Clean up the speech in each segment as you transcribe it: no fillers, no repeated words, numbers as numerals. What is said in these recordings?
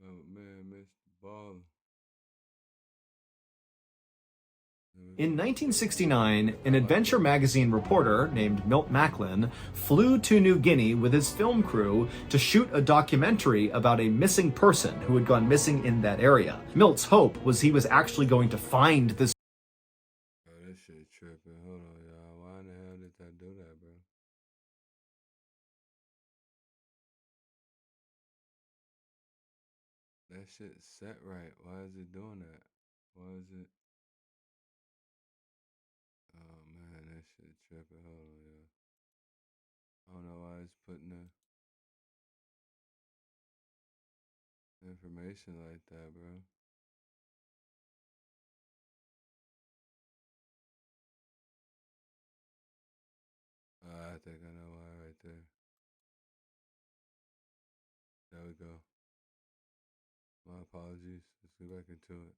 Oh man, Mr. Ball. In 1969, an Adventure magazine reporter named Milt Macklin flew to New Guinea with his film crew to shoot a documentary about a missing person who had gone missing in that area. Milt's hope was he was actually going to find this Oh, this shit tripping. Hold on, y'all. Why in the hell did that do that, bro? That shit set right. Why is it doing that? Why is it? Oh man, that shit tripping. Hold on, y'all. I don't know why it's putting the information like that, bro. I think I know why right there. There we go. My apologies. Let's get back into it.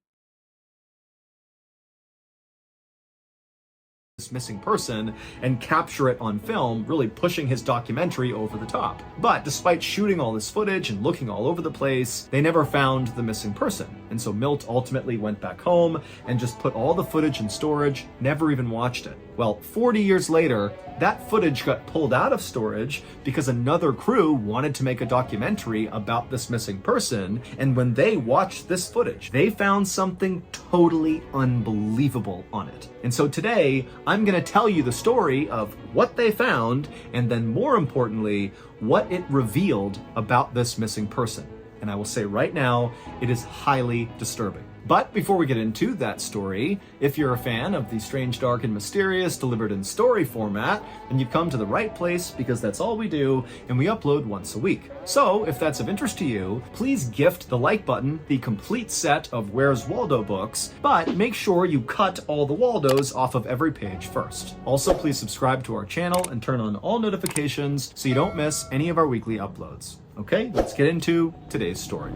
missing person and capture it on film, really pushing his documentary over the top. But despite shooting all this footage and looking all over the place, they never found the missing person. And so Milt ultimately went back home and just put all the footage in storage, never even watched it. Well, 40 years later, that footage got pulled out of storage because another crew wanted to make a documentary about this missing person, and when they watched this footage, they found something totally unbelievable on it. And so today, I'm going to tell you the story of what they found, and then more importantly, what it revealed about this missing person. And I will say right now, it is highly disturbing. But before we get into that story, if you're a fan of the strange, dark, and mysterious delivered in story format, then you've come to the right place because that's all we do, and we upload once a week. So if that's of interest to you, please gift the like button the complete set of Where's Waldo books, but make sure you cut all the Waldos off of every page first. Also, please subscribe to our channel and turn on all notifications so you don't miss any of our weekly uploads. Okay, let's get into today's story.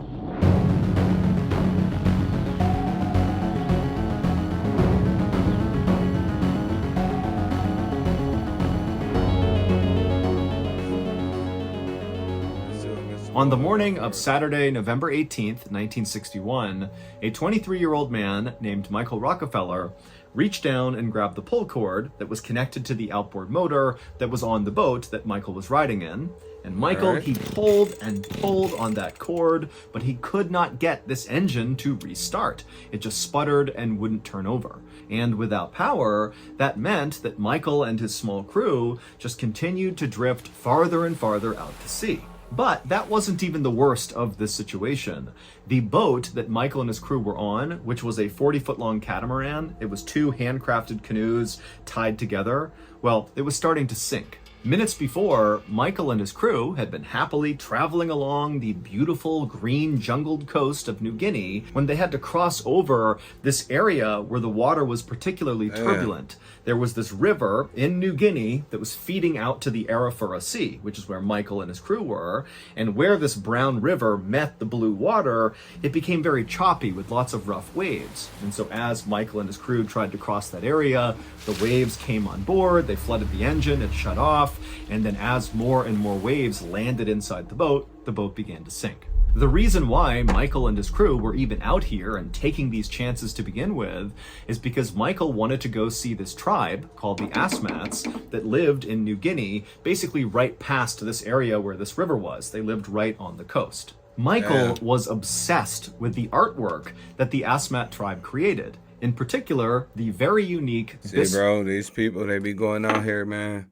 On the morning of Saturday, November 18th, 1961, a 23-year-old man named Michael Rockefeller reached down and grabbed the pull cord that was connected to the outboard motor that was on the boat that Michael was riding in. And Michael, he pulled and pulled on that cord, but he could not get this engine to restart. It just sputtered and wouldn't turn over. And without power, that meant that Michael and his small crew just continued to drift farther and farther out to sea. But that wasn't even the worst of this situation. The boat that Michael and his crew were on, which was a 40-foot long catamaran, it was two handcrafted canoes tied together, well, it was starting to sink. Minutes before, Michael and his crew had been happily traveling along the beautiful green jungled coast of New Guinea when they had to cross over this area where the water was particularly turbulent. There was this river in New Guinea that was feeding out to the Arafura Sea, which is where Michael and his crew were, and where this brown river met the blue water, it became very choppy with lots of rough waves. And so as Michael and his crew tried to cross that area, the waves came on board, they flooded the engine, it shut off, and then as more and more waves landed inside the boat began to sink. The reason why Michael and his crew were even out here and taking these chances to begin with is because Michael wanted to go see this tribe called the Asmats that lived in New Guinea, basically right past this area where this river was. They lived right on the coast. Michael was obsessed with the artwork that the Asmat tribe created. In particular, the very unique... See, bro, these people, they be going out here, man,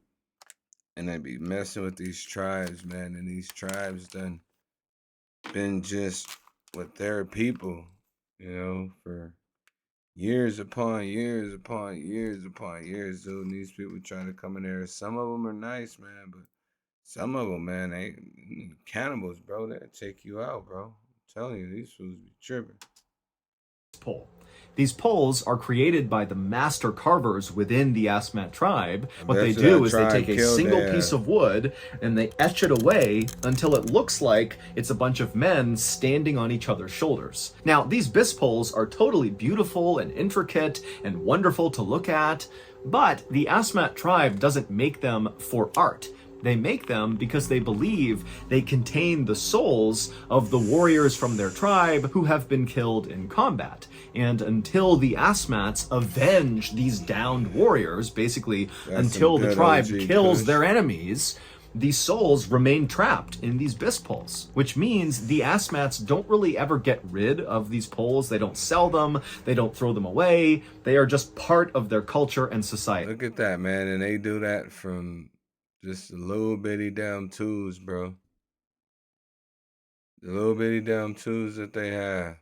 and they be messing with these tribes, man, and these tribes done been just with their people, you know, for years upon years upon years upon years, dude. And these people trying to come in there. Some of them are nice, man, but some of them, man, they cannibals, bro. They'll take you out, bro. I'm telling you, these fools be tripping. Pole. These poles are created by the master carvers within the Asmat tribe. What they do is they take a single piece of wood and they etch it away until it looks like it's a bunch of men standing on each other's shoulders. Now, these bis poles are totally beautiful and intricate and wonderful to look at, but the Asmat tribe doesn't make them for art. They make them because they believe they contain the souls of the warriors from their tribe who have been killed in combat. And until the Asmats avenge these downed warriors, basically until the tribe kills their enemies, these souls remain trapped in these bis poles, which means the Asmats don't really ever get rid of these poles. They don't sell them. They don't throw them away. They are just part of their culture and society. Look at that, man. And they do that from just the little bitty damn tools, bro. The little bitty damn tools that they have.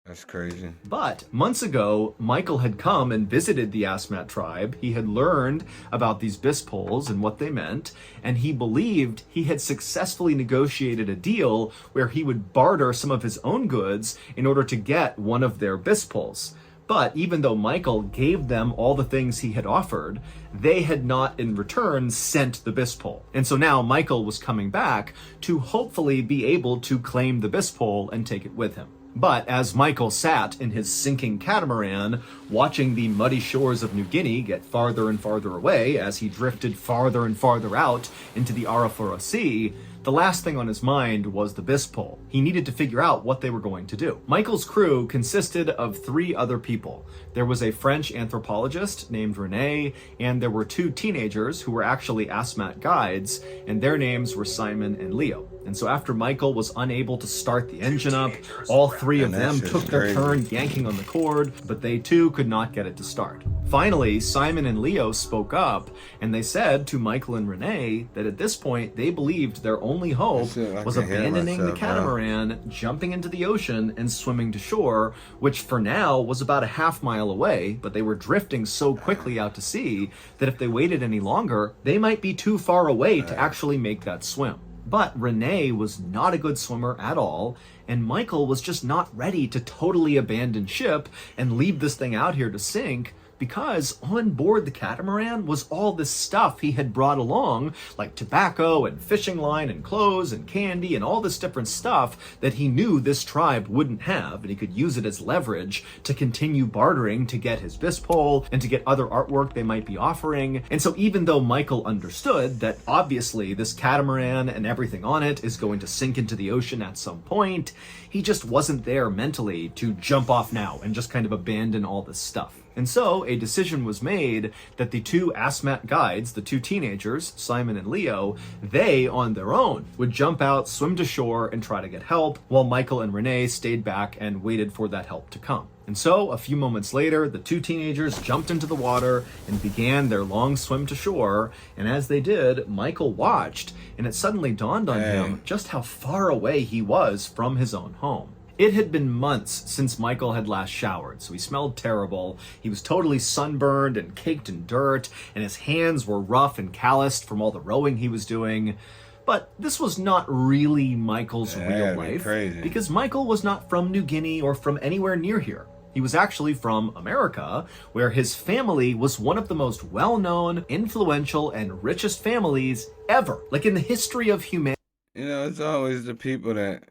That's crazy. But months ago, Michael had come and visited the Asmat tribe. He had learned about these bis poles and what they meant, and he believed he had successfully negotiated a deal where he would barter some of his own goods in order to get one of their bis poles. But even though Michael gave them all the things he had offered, they had not in return sent the bis pole. And so now Michael was coming back to hopefully be able to claim the bis pole and take it with him. But as Michael sat in his sinking catamaran, watching the muddy shores of New Guinea get farther and farther away as he drifted farther and farther out into the Arafura Sea, the last thing on his mind was the bis pole. He needed to figure out what they were going to do. Michael's crew consisted of 3 other people. There was a French anthropologist named Rene, and there were 2 teenagers who were actually Asmat guides, and their names were Simon and Leo. And so after Michael was unable to start the engine up, all 3 of them took their turn yanking on the cord, but they too could not get it to start. Finally, Simon and Leo spoke up, and they said to Michael and Rene that at this point they believed their only hope was abandoning the catamaran, jumping into the ocean, and swimming to shore, which for now was about a half mile away, but they were drifting so quickly out to sea that if they waited any longer, they might be too far away to actually make that swim. But Rene was not a good swimmer at all, and Michael was just not ready to totally abandon ship and leave this thing out here to sink, because on board the catamaran was all this stuff he had brought along, like tobacco and fishing line and clothes and candy and all this different stuff that he knew this tribe wouldn't have, and he could use it as leverage to continue bartering to get his bis pole and to get other artwork they might be offering. And so even though Michael understood that obviously this catamaran and everything on it is going to sink into the ocean at some point, he just wasn't there mentally to jump off now and just kind of abandon all this stuff. And so a decision was made that the 2 Asmat guides, the 2 teenagers, Simon and Leo, they on their own would jump out, swim to shore, and try to get help, while Michael and Rene stayed back and waited for that help to come. And so a few moments later, the 2 teenagers jumped into the water and began their long swim to shore. And as they did, Michael watched, and it suddenly dawned on him just how far away he was from his own home. It had been months since Michael had last showered, so he smelled terrible. He was totally sunburned and caked in dirt, and his hands were rough and calloused from all the rowing he was doing. But this was not really Michael's real life, because Michael was not from New Guinea or from anywhere near here. He was actually from America, where his family was one of the most well-known, influential, and richest families ever, like in the history of humanity. You know, it's always the people that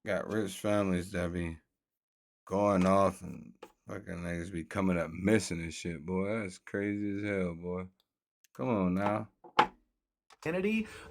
got rich families that be going off and fucking niggas be coming up missing and shit, boy. That's crazy as hell, boy. Come on now.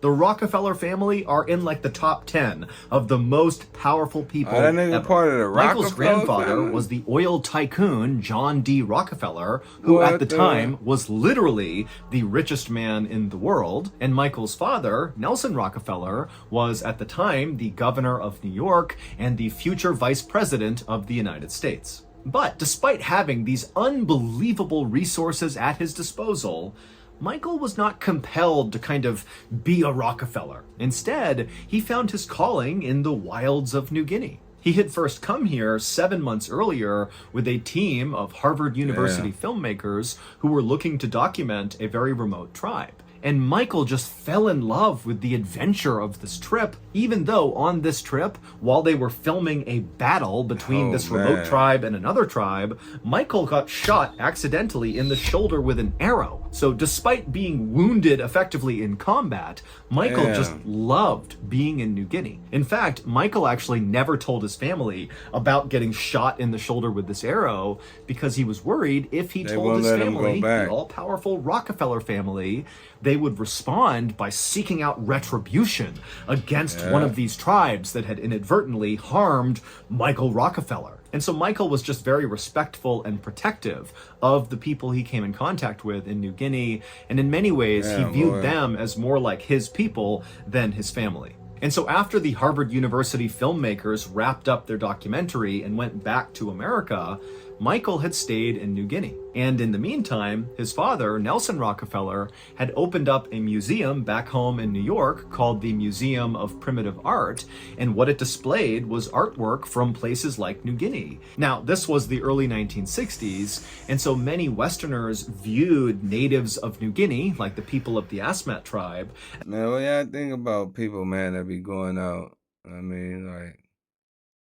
The Rockefeller family are in like the top 10 of the most powerful people that nigga ever. Part of the Michael's Rockefeller grandfather family? was the oil tycoon John D. Rockefeller, who at the time was literally the richest man in the world. And Michael's father, Nelson Rockefeller, was at the time the governor of New York and the future vice president of the United States. But despite having these unbelievable resources at his disposal, Michael was not compelled to kind of be a Rockefeller. Instead, he found his calling in the wilds of New Guinea. He had first come here 7 months earlier with a team of Harvard University filmmakers who were looking to document a very remote tribe. And Michael just fell in love with the adventure of this trip, even though on this trip, while they were filming a battle between this remote tribe and another tribe, Michael got shot accidentally in the shoulder with an arrow. So despite being wounded effectively in combat, Michael just loved being in New Guinea. In fact, Michael actually never told his family about getting shot in the shoulder with this arrow because he was worried if he told his family, the all-powerful Rockefeller family, they would respond by seeking out retribution against one of these tribes that had inadvertently harmed Michael Rockefeller. And so Michael was just very respectful and protective of the people he came in contact with in New Guinea. And in many ways, he viewed them as more like his people than his family. And so after the Harvard University filmmakers wrapped up their documentary and went back to America, Michael had stayed in New Guinea. And in the meantime, his father, Nelson Rockefeller, had opened up a museum back home in New York called the Museum of Primitive Art, and what it displayed was artwork from places like New Guinea. Now, this was the early 1960s, and so many Westerners viewed natives of New Guinea, like the people of the Asmat tribe. Man, what y'all think about people, man, that be going out? I mean, like,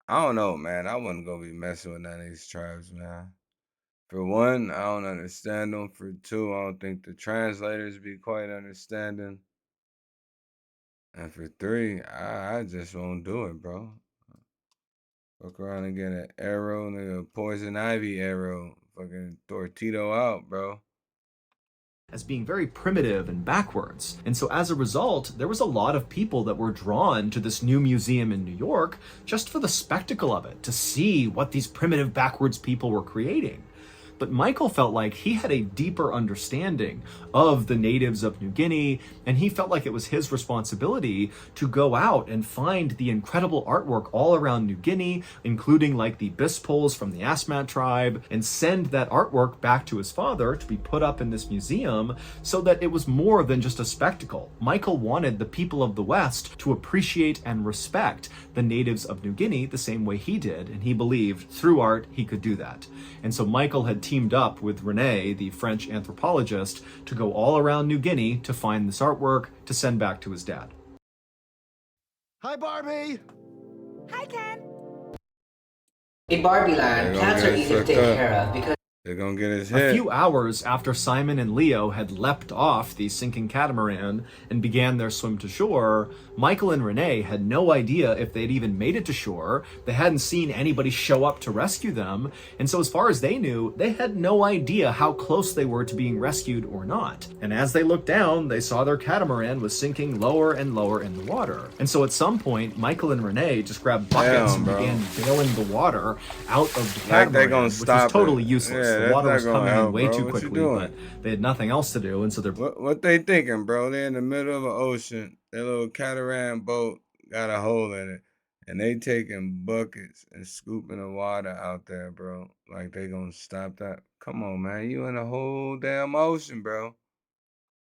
I don't know, man. I wouldn't go be messing with none of these tribes, man. For one, I don't understand them. For two, I don't think the translators be quite understanding. And for three, I just won't do it, bro. Fuck around and get an arrow, nigga, poison ivy arrow. Fucking torpedo out, bro. As being very primitive and backwards. And so as a result, there was a lot of people that were drawn to this new museum in New York just for the spectacle of it, to see what these primitive backwards people were creating. But Michael felt like he had a deeper understanding of the natives of New Guinea, and he felt like it was his responsibility to go out and find the incredible artwork all around New Guinea, including like the Bispoles from the Asmat tribe, and send that artwork back to his father to be put up in this museum so that it was more than just a spectacle. Michael wanted the people of the West to appreciate and respect the natives of New Guinea the same way he did, and he believed through art he could do that. And so Michael had teamed up with René, the French anthropologist, to go all around New Guinea to find this artwork to send back to his dad. Hi, Barbie! Hi, Ken! In Barbie Land, cats are easy to take care of because they're gonna get his head. A few hours after Simon and Leo had leapt off the sinking catamaran and began their swim to shore, Michael and René had no idea if they'd even made it to shore. They hadn't seen anybody show up to rescue them, and so as far as they knew, they had no idea how close they were to being rescued or not. And as they looked down, they saw their catamaran was sinking lower and lower in the water. And so at some point, Michael and René just grabbed buckets and began bailing the water out of the catamaran, which was totally useless. The water was coming in way too quickly, but they had nothing else to do, and so they're... What they thinking, bro? They're in the middle of an ocean. Their little catamaran boat got a hole in it, and they taking buckets and scooping the water out there, bro. Like they gonna stop that? Come on, man. You in the whole damn ocean, bro.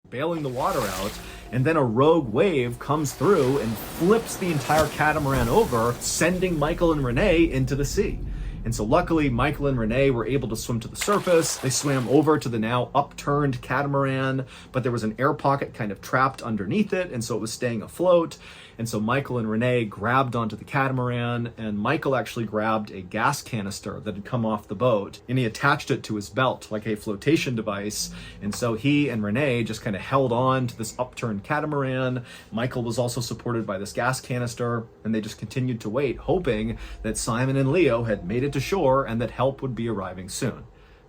Bailing the water out, and then a rogue wave comes through and flips the entire catamaran over, sending Michael and René into the sea. And so luckily, Michael and René were able to swim to the surface. They swam over to the now upturned catamaran, but there was an air pocket kind of trapped underneath it, and so it was staying afloat. And so Michael and René grabbed onto the catamaran, and Michael actually grabbed a gas canister that had come off the boat, and he attached it to his belt like a flotation device. And so he and René just kind of held on to this upturned catamaran. Michael was also supported by this gas canister, and they just continued to wait, hoping that Simon and Leo had made it to shore and that help would be arriving soon.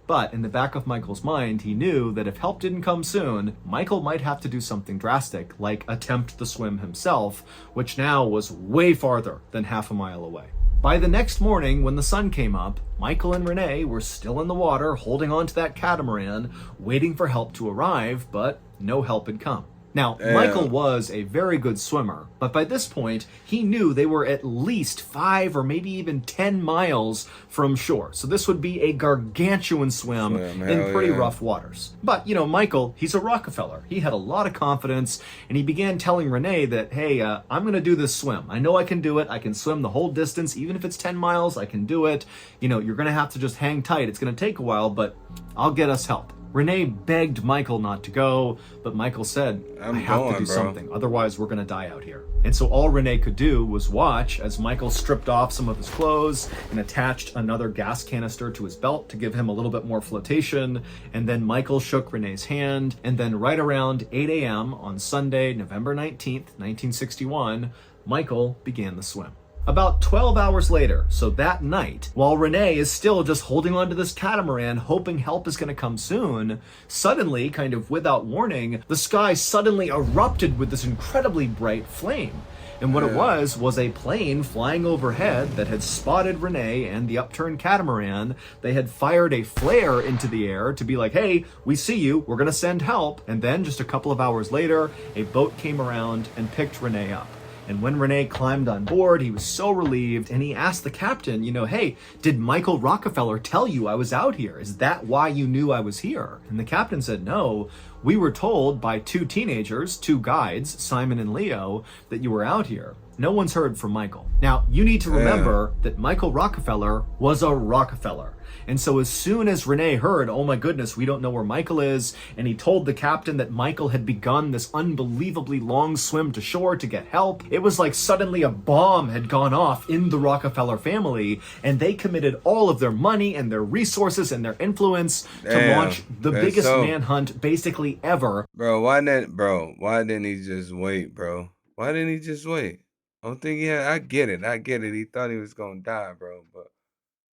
But in the back of Michael's mind, he knew that if help didn't come soon, Michael might have to do something drastic, like attempt the swim himself, which now was way farther than half a mile away. By the next morning, when the sun came up, Michael and René were still in the water, holding on to that catamaran, waiting for help to arrive, but no help had come. Now, Michael was a very good swimmer, but by this point, he knew they were at least 5 or maybe even 10 miles from shore. So this would be a gargantuan swim in pretty rough waters. But, you know, Michael, he's a Rockefeller. He had a lot of confidence, and he began telling René that, hey, I'm going to do this swim. I know I can do it. I can swim the whole distance. Even if it's 10 miles, I can do it. You know, you're going to have to just hang tight. It's going to take a while, but I'll get us help. Renee begged Michael not to go, but Michael said, I have to do something, otherwise we're gonna die out here. And so all Renee could do was watch as Michael stripped off some of his clothes and attached another gas canister to his belt to give him a little bit more flotation. And then Michael shook Renee's hand, and then right around 8 a.m. on Sunday, November 19th, 1961, Michael began the swim. About 12 hours later, so that night, while Renee is still just holding onto this catamaran, hoping help is going to come soon, suddenly, kind of without warning, the sky suddenly erupted with this incredibly bright flame. And what it was a plane flying overhead that had spotted Renee and the upturned catamaran. They had fired a flare into the air to be like, hey, we see you, we're going to send help. And then just a couple of hours later, a boat came around and picked Renee up. And when Renee climbed on board, he was so relieved, and he asked the captain, hey, did Michael Rockefeller tell you I was out here? Is that why you knew I was here? And the captain said, no, we were told by two teenagers, two guides, Simon and Leo, that you were out here. No one's heard from Michael. Now, you need to remember that Michael Rockefeller was a Rockefeller. And so as soon as Renee heard, oh my goodness, we don't know where Michael is, and he told the captain that Michael had begun this unbelievably long swim to shore to get help, it was like suddenly a bomb had gone off in the Rockefeller family, and they committed all of their money and their resources and their influence to launch the biggest manhunt basically ever. Bro, why didn't he just wait, bro? Why didn't he just wait? I don't think I get it. He thought he was gonna die, bro, but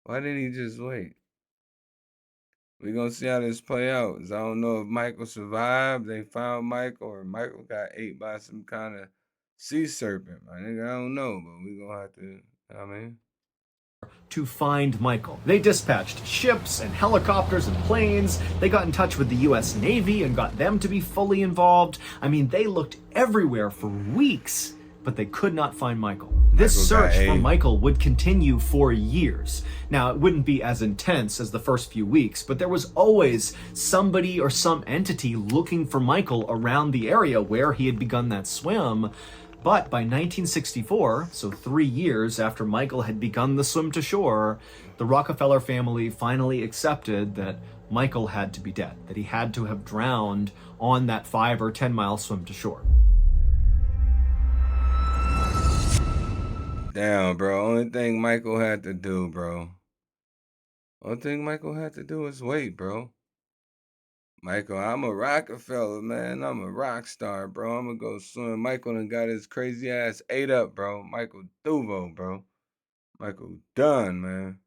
why didn't he just wait? We're gonna see how this play out. I don't know if Michael survived, they found Michael, or Michael got ate by some kind of sea serpent. I don't know, but we're gonna have to, to find Michael. They dispatched ships and helicopters and planes. They got in touch with the US Navy and got them to be fully involved. They looked everywhere for weeks, but they could not find Michael. This search for Michael would continue for years. Now, it wouldn't be as intense as the first few weeks, but there was always somebody or some entity looking for Michael around the area where he had begun that swim. But by 1964, so 3 years after Michael had begun the swim to shore, the Rockefeller family finally accepted that Michael had to be dead, that he had to have drowned on that 5 or 10 mile swim to shore. Damn, bro. Only thing Michael had to do, was wait, bro. Michael, I'm a Rockefeller, man. I'm a rock star, bro. I'm gonna go swim. Michael done got his crazy ass ate up, bro. Michael Duvo, bro. Michael done, man.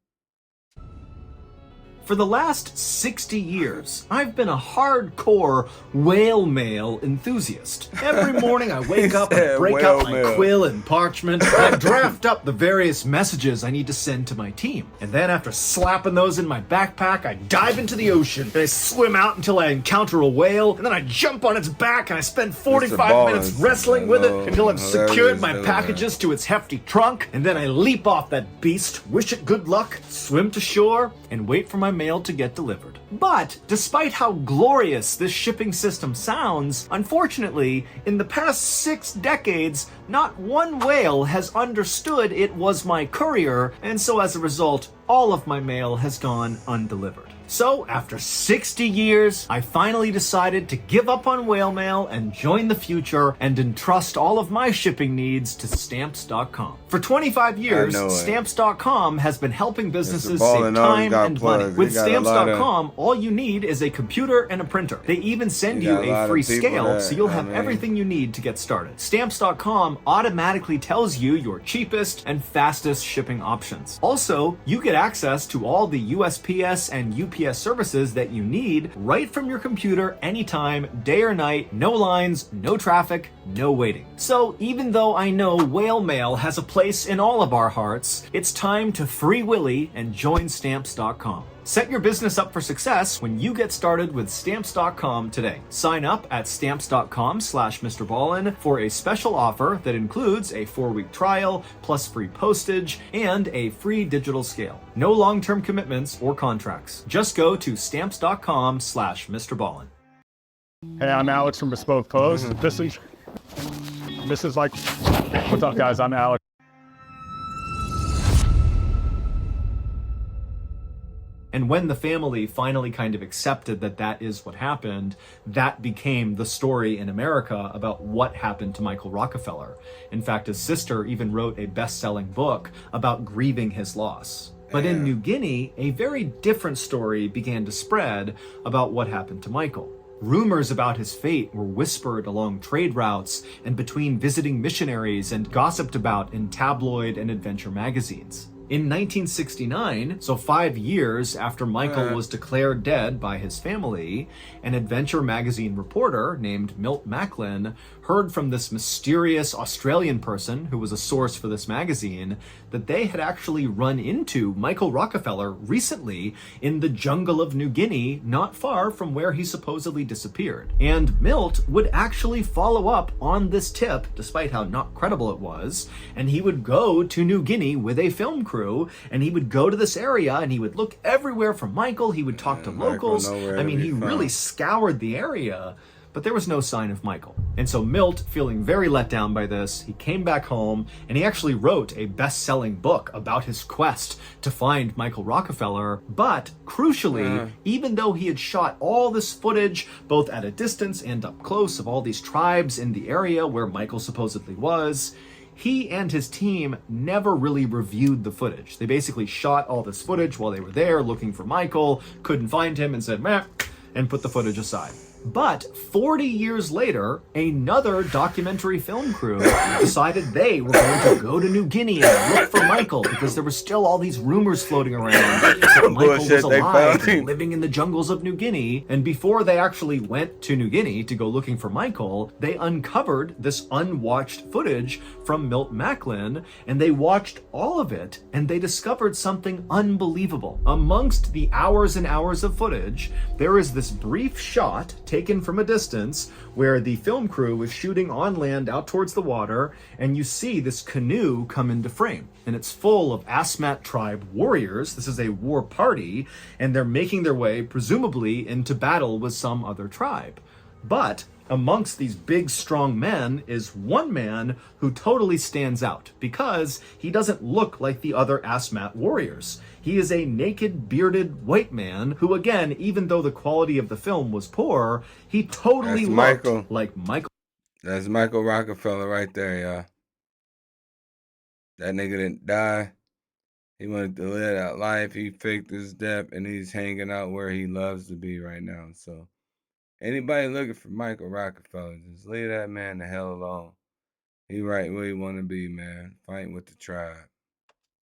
For the last 60 years, I've been a hardcore whale mail enthusiast. Every morning I wake up and break out my quill and parchment. I draft up the various messages I need to send to my team. And then after slapping those in my backpack, I dive into the ocean. And I swim out until I encounter a whale. And then I jump on its back and I spend 45 minutes wrestling with it until I've secured my packages to its hefty trunk. And then I leap off that beast, wish it good luck, swim to shore, and wait for my mail to get delivered. But despite how glorious this shipping system sounds, unfortunately, in the past 6 decades, not one whale has understood it was my courier, and so as a result, all of my mail has gone undelivered. So, after 60 years, I finally decided to give up on whale mail and join the future and entrust all of my shipping needs to Stamps.com. For 25 years, Stamps.com has been helping businesses save time and money. With Stamps.com, all you need is a computer and a printer. They even send you a free scale, so you'll have everything you need to get started. Stamps.com automatically tells you your cheapest and fastest shipping options. Also, you get access to all the USPS and UPS services that you need right from your computer anytime, day or night, no lines, no traffic, no waiting. So even though I know whale mail has a place in all of our hearts, it's time to free Willy and join Stamps.com. Set your business up for success when you get started with Stamps.com today. Sign up at Stamps.com/Mr. Ballin for a special offer that includes a 4-week trial, plus free postage, and a free digital scale. No long-term commitments or contracts. Just go to Stamps.com/Mr. Ballin. Hey, I'm Alex from Bespoke Clothes. This is like, what's up guys, I'm Alex. And when the family finally kind of accepted that that is what happened, that became the story in America about what happened to Michael Rockefeller. In fact, his sister even wrote a best-selling book about grieving his loss. But in New Guinea, a very different story began to spread about what happened to Michael. Rumors about his fate were whispered along trade routes and between visiting missionaries and gossiped about in tabloid and adventure magazines. In 1969, so 5 years after Michael was declared dead by his family, an adventure magazine reporter named Milt Macklin heard from this mysterious Australian person who was a source for this magazine that they had actually run into Michael Rockefeller recently in the jungle of New Guinea, not far from where he supposedly disappeared. And Milt would actually follow up on this tip, despite how not credible it was, and he would go to New Guinea with a film crew, and he would go to this area and he would look everywhere for Michael. He would talk to locals. I mean, he really scoured the area, but there was no sign of Michael. And so Milt, feeling very let down by this, he came back home and he actually wrote a best-selling book about his quest to find Michael Rockefeller. But crucially, even though he had shot all this footage, both at a distance and up close, of all these tribes in the area where Michael supposedly was, he and his team never really reviewed the footage. They basically shot all this footage while they were there looking for Michael, couldn't find him, and said, meh, and put the footage aside. But 40 years later, another documentary film crew decided they were going to go to New Guinea and look for Michael, because there were still all these rumors floating around that Michael was alive and living in the jungles of New Guinea. And before they actually went to New Guinea to go looking for Michael, they uncovered this unwatched footage from Milt Macklin, and they watched all of it, and they discovered something unbelievable. Amongst the hours and hours of footage, there is this brief shot taken from a distance where the film crew was shooting on land out towards the water, and you see this canoe come into frame, and it's full of Asmat tribe warriors. This is a war party, and they're making their way presumably into battle with some other tribe. But amongst these big, strong men is one man who totally stands out because he doesn't look like the other Asmat warriors. He is a naked, bearded white man who, again, even though the quality of the film was poor, he totally looked like Michael. That's Michael Rockefeller right there, y'all. That nigga didn't die. He wanted to live that life. He faked his death, and he's hanging out where he loves to be right now. So anybody looking for Michael Rockefeller, just leave that man the hell alone. He right where he want to be, man. Fighting with the tribe.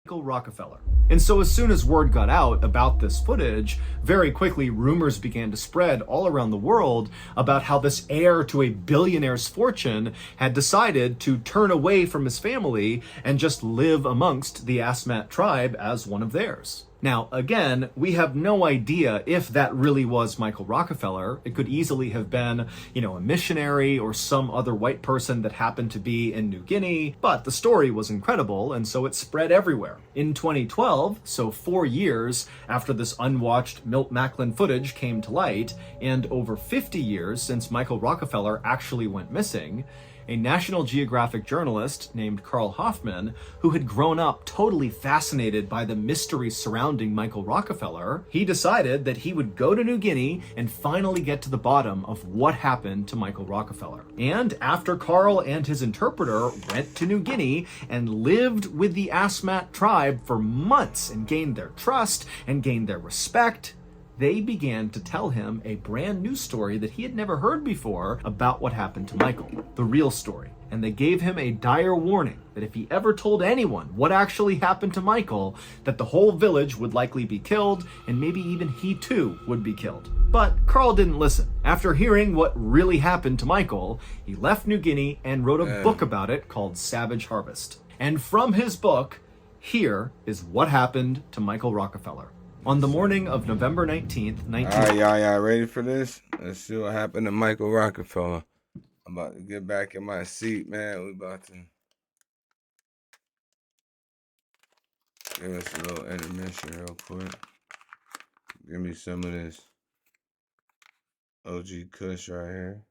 Michael Rockefeller. And so as soon as word got out about this footage, very quickly rumors began to spread all around the world about how this heir to a billionaire's fortune had decided to turn away from his family and just live amongst the Asmat tribe as one of theirs. Now, again, we have no idea if that really was Michael Rockefeller. It could easily have been, a missionary or some other white person that happened to be in New Guinea, but the story was incredible, and so it spread everywhere. In 2012, so 4 years after this unwatched Milt Macklin footage came to light, and over 50 years since Michael Rockefeller actually went missing, a National Geographic journalist named Carl Hoffman, who had grown up totally fascinated by the mystery surrounding Michael Rockefeller, he decided that he would go to New Guinea and finally get to the bottom of what happened to Michael Rockefeller. And after Carl and his interpreter went to New Guinea and lived with the Asmat tribe for months and gained their trust and gained their respect, they began to tell him a brand new story that he had never heard before about what happened to Michael, the real story. And they gave him a dire warning that if he ever told anyone what actually happened to Michael, that the whole village would likely be killed, and maybe even he too would be killed. But Carl didn't listen. After hearing what really happened to Michael, he left New Guinea and wrote a book about it called Savage Harvest. And from his book, here is what happened to Michael Rockefeller. On the morning of November 19th, All right, y'all ready for this? Let's see what happened to Michael Rockefeller. I'm about to get back in my seat, man. We about to give us a little intermission real quick. Give me some of this OG Kush right here.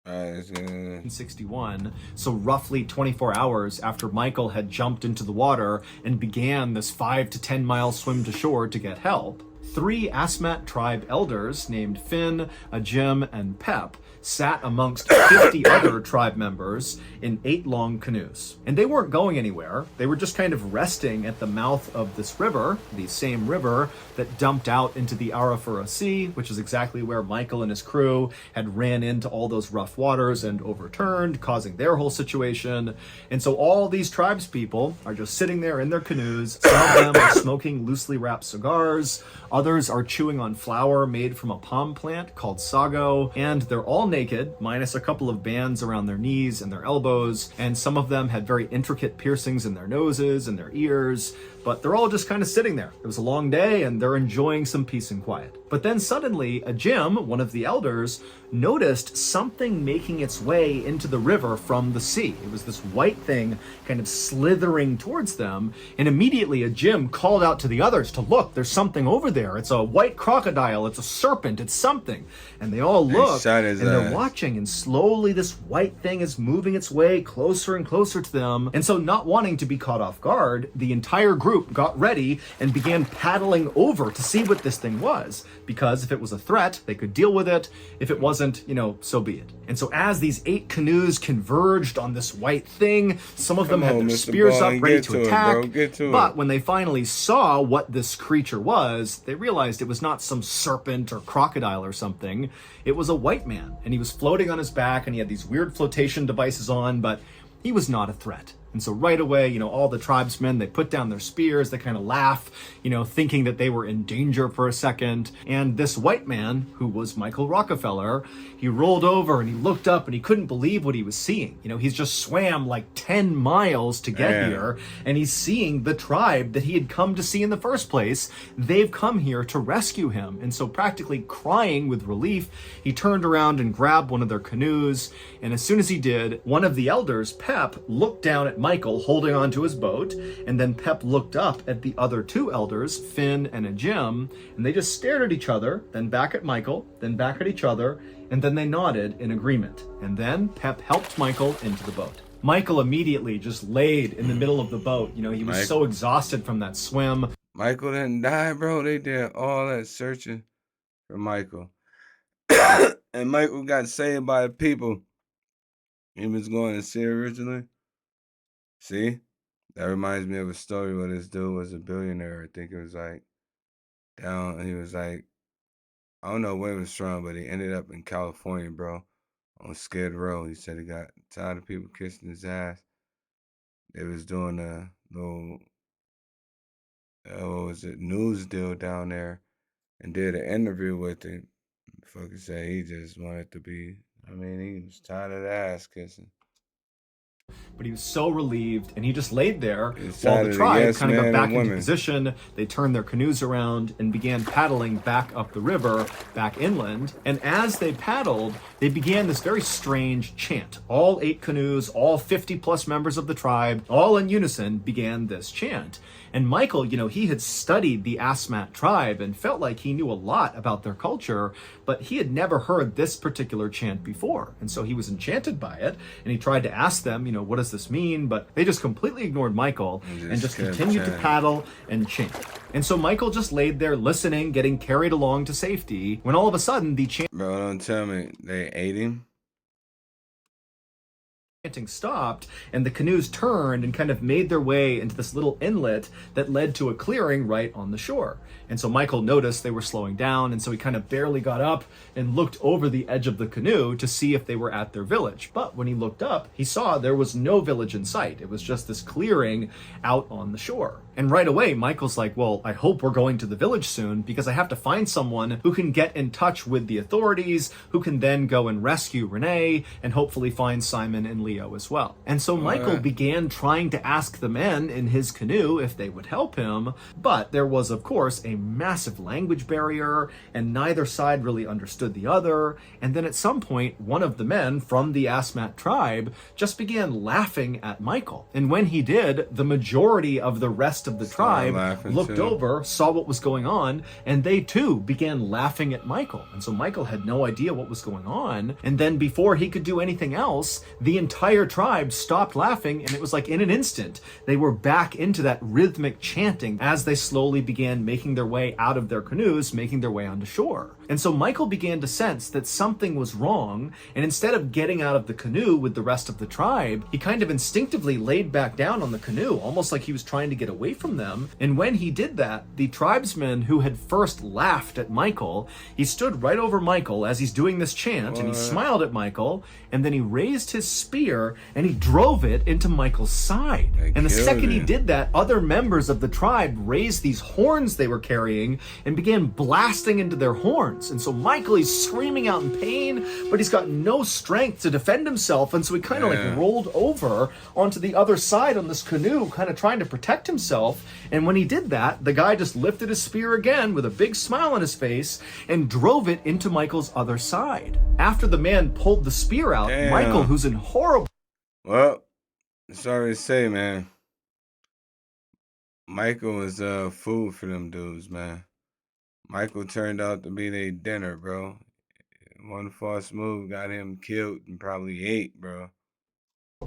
All right, let's get it. 1961, so roughly 24 hours after Michael had jumped into the water and began this 5 to 10 mile swim to shore to get help. 3 Asmat tribe elders named Finn, Ajim, and Pep sat amongst 50 other tribe members in 8 long canoes. And they weren't going anywhere. They were just kind of resting at the mouth of this river, the same river that dumped out into the Arafura Sea, which is exactly where Michael and his crew had ran into all those rough waters and overturned, causing their whole situation. And so all these tribes people are just sitting there in their canoes. Some of them are smoking loosely wrapped cigars. Others are chewing on flour made from a palm plant called sago. And they're all naked, minus a couple of bands around their knees and their elbows, and some of them had very intricate piercings in their noses and their ears, but they're all just kind of sitting there. It was a long day and they're enjoying some peace and quiet. But then suddenly, Ajim, one of the elders, noticed something making its way into the river from the sea. It was this white thing kind of slithering towards them, and immediately Ajim called out to the others to look, there's something over there. It's a white crocodile, it's a serpent, it's something. And they all look, and they're watching, and slowly this white thing is moving its way closer and closer to them. And so, not wanting to be caught off guard, the entire group got ready and began paddling over to see what this thing was, because if it was a threat, they could deal with it. If it wasn't, so be it. And so as these 8 canoes converged on this white thing, some of them had their spears up ready to attack. But when they finally saw what this creature was, they realized it was not some serpent or crocodile or something. It was a white man, and he was floating on his back, and he had these weird flotation devices on, but he was not a threat. And so right away, all the tribesmen, they put down their spears, they kind of laugh, thinking that they were in danger for a second. And this white man, who was Michael Rockefeller, he rolled over and he looked up and he couldn't believe what he was seeing. He's just swam like 10 miles to get here, and he's seeing the tribe that he had come to see in the first place. They've come here to rescue him. And so practically crying with relief, he turned around and grabbed one of their canoes. And as soon as he did, one of the elders, Pep, looked down at Michael holding onto his boat, and then Pep looked up at the other 2 elders, Finn and Ajim, and they just stared at each other, then back at Michael, then back at each other, and then they nodded in agreement. And then Pep helped Michael into the boat. Michael immediately just laid in the middle of the boat. He was so exhausted from that swim. Michael didn't die, bro. They did all that searching for Michael. And Michael got saved by the people he was going to see originally. See? That reminds me of a story where this dude was a billionaire. I think it was he was I don't know where he was from, but he ended up in California, bro, on Skid Row. He said he got tired of people kissing his ass. They was doing a little, news deal down there, and did an interview with him. Fucking said he just wanted to be, he was tired of the ass kissing. But he was so relieved, and he just laid there while the tribe kind of got back into position. They turned their canoes around and began paddling back up the river, back inland. And as they paddled, they began this very strange chant. All 8 canoes, all 50 plus members of the tribe, all in unison began this chant. And Michael, he had studied the Asmat tribe and felt like he knew a lot about their culture, but he had never heard this particular chant before. And so he was enchanted by it, and he tried to ask them, what does this mean? But they just completely ignored Michael and just continued to paddle and chant. And so Michael just laid there listening, getting carried along to safety, when all of a sudden the chant... Bro, don't tell me they ate him. Chanting stopped, and the canoes turned and kind of made their way into this little inlet that led to a clearing right on the shore. And so Michael noticed they were slowing down, and so he kind of barely got up and looked over the edge of the canoe to see if they were at their village. But when he looked up, he saw there was no village in sight. It was just this clearing out on the shore. And right away, Michael's like, well, I hope we're going to the village soon, because I have to find someone who can get in touch with the authorities, who can then go and rescue Renee and hopefully find Simon and Leah video as well. And so Michael What? began trying to ask the men in his canoe if they would help him, but there was, of course, a massive language barrier, and neither side really understood the other. And then at some point, one of the men from the Asmat tribe just began laughing at Michael. And when he did, the majority of the rest of the tribe laughing looked too. over, saw what was going on, and they too began laughing at Michael. And so Michael had no idea what was going on. And then before he could do anything else, the entire tribe stopped laughing, and it was like in an instant, they were back into that rhythmic chanting as they slowly began making their way out of their canoes, making their way onto shore. And so Michael began to sense that something was wrong, and instead of getting out of the canoe with the rest of the tribe, he kind of instinctively laid back down on the canoe, almost like he was trying to get away from them. And when he did that, the tribesman who had first laughed at Michael, he stood right over Michael as he's doing this chant, and he smiled at Michael, and then he raised his spear and he drove it into Michael's side. And the second he did that, other members of the tribe raised these horns they were carrying and began blasting into their horns. And so Michael, he's screaming out in pain, but he's got no strength to defend himself, and so he kind of like rolled over onto the other side on this canoe, kind of trying to protect himself. And when he did that, the guy just lifted his spear again with a big smile on his face and drove it into Michael's other side. After the man pulled the spear out, Michael, who's in horrible... Well, sorry to say, man. Michael was food for them dudes, man. Michael turned out to be their dinner, bro. One false move got him killed and probably ate, bro.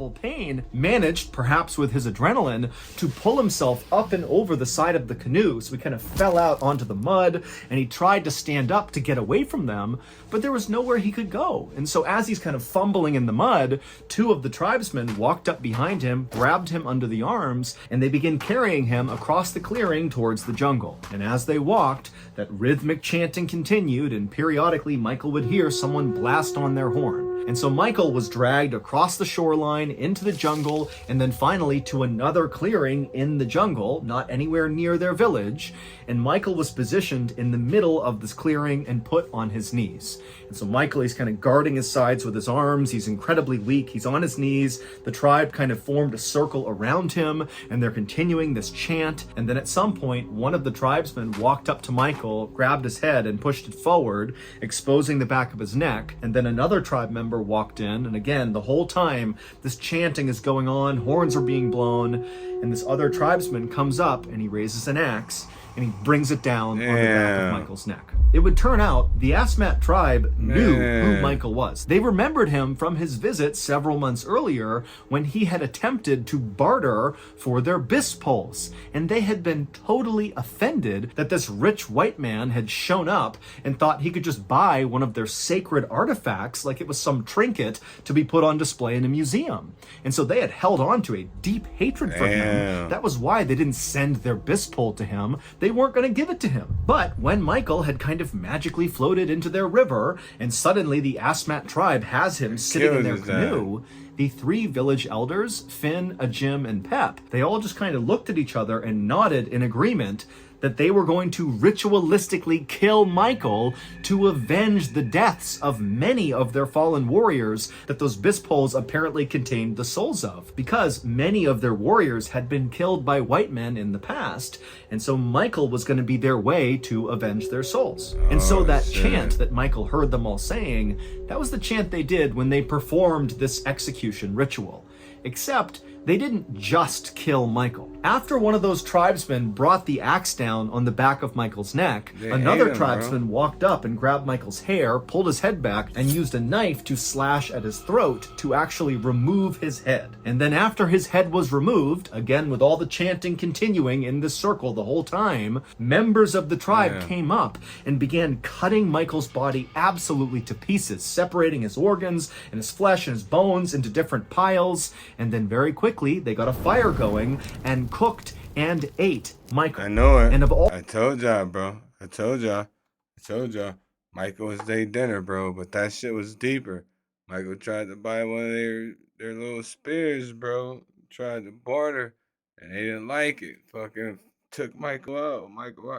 pain, managed, perhaps with his adrenaline, to pull himself up and over the side of the canoe. So he kind of fell out onto the mud, and he tried to stand up to get away from them, but there was nowhere he could go. And so as he's kind of fumbling in the mud, two of the tribesmen walked up behind him, grabbed him under the arms, and they began carrying him across the clearing towards the jungle. And as they walked, that rhythmic chanting continued, and periodically Michael would hear someone blast on their horn. And so Michael was dragged across the shoreline into the jungle, and then finally to another clearing in the jungle, not anywhere near their village. And Michael was positioned in the middle of this clearing and put on his knees. And so Michael, he's kind of guarding his sides with his arms. He's incredibly weak. He's on his knees. The tribe kind of formed a circle around him, and they're continuing this chant. And then at some point, one of the tribesmen walked up to Michael, grabbed his head and pushed it forward, exposing the back of his neck. And then another tribe member walked in, and again, the whole time this chanting is going on, horns are being blown, and this other tribesman comes up and he raises an axe and he brings it down on the back of Michael's neck. It would turn out the Asmat tribe knew who Michael was. They remembered him from his visit several months earlier when he had attempted to barter for their bis poles. And they had been totally offended that this rich white man had shown up and thought he could just buy one of their sacred artifacts like it was some trinket to be put on display in a museum. And so they had held on to a deep hatred for him. That was why they didn't send their bis pole to him. They weren't going to give it to him. But when Michael had kind of magically floated into their river, and suddenly the Asmat tribe has him sitting in their canoe, the three village elders, Finn, Ajim, and Pep, they all just kind of looked at each other and nodded in agreement that they were going to ritualistically kill Michael to avenge the deaths of many of their fallen warriors that those bis poles apparently contained the souls of, because many of their warriors had been killed by white men in the past, and so Michael was going to be their way to avenge their souls. And so that chant that Michael heard them all saying, that was the chant they did when they performed this execution ritual. Except they didn't just kill Michael. After one of those tribesmen brought the axe down on the back of Michael's neck, another tribesman walked up and grabbed Michael's hair, pulled his head back, and used a knife to slash at his throat to actually remove his head. And then after his head was removed, again with all the chanting continuing in this circle the whole time, members of the tribe came up and began cutting Michael's body absolutely to pieces, separating his organs and his flesh and his bones into different piles, and then very quickly they got a fire going and cooked and ate Michael. I know it. And of all, I told y'all, bro. I told y'all. Michael was their dinner, bro. But that shit was deeper. Michael tried to buy one of their little spears, bro. Tried to barter, and they didn't like it. Fucking took Michael out. Michael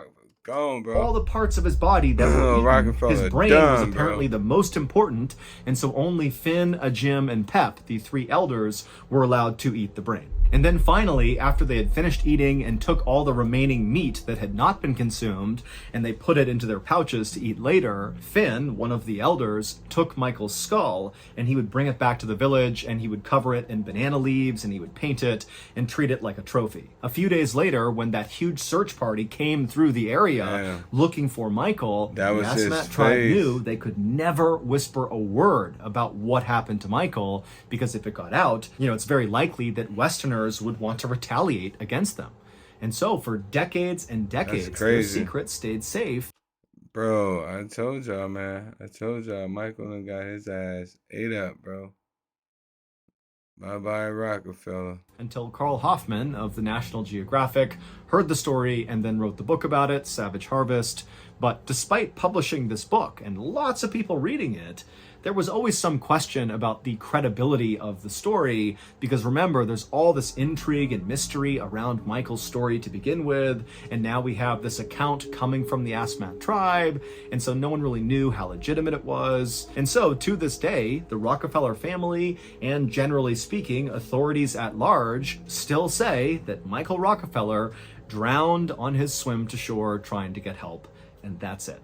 gone, bro. all the parts of his body that were eaten. Rockefeller His brain was done, apparently bro. the most important, and so only Finn, Jim, and Pep, the three elders, were allowed to eat the brain. And then finally, after they had finished eating and took all the remaining meat that had not been consumed, and they put it into their pouches to eat later, Finn, one of the elders, took Michael's skull, and he would bring it back to the village, and he would cover it in banana leaves, and he would paint it, and treat it like a trophy. A few days later, when that huge search party came through the area looking for Michael, That was the his Asmat tribe face. knew they could never whisper a word about what happened to Michael, because if it got out, it's very likely that Westerners would want to retaliate against them. And so for decades and decades, their crazy. secret stayed safe. Bro, I told y'all, man. I told y'all Michael done got his ass ate up, bro. Bye-bye, Rockefeller. Until Carl Hoffman of the National Geographic heard the story and then wrote the book about it, Savage Harvest. But despite publishing this book and lots of people reading it, there was always some question about the credibility of the story, because remember, there's all this intrigue and mystery around Michael's story to begin with, and now we have this account coming from the Asmat tribe, and so no one really knew how legitimate it was. And so, to this day, the Rockefeller family, and generally speaking, authorities at large, still say that Michael Rockefeller drowned on his swim to shore trying to get help, and that's it.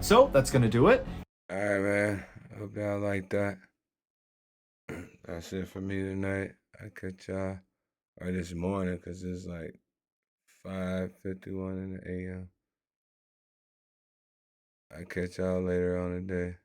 So that's gonna do it. All right, man. Hope y'all like that. That's it for me tonight. I catch y'all, or this morning, because it's like 5:51 in the a.m. I catch y'all later on today.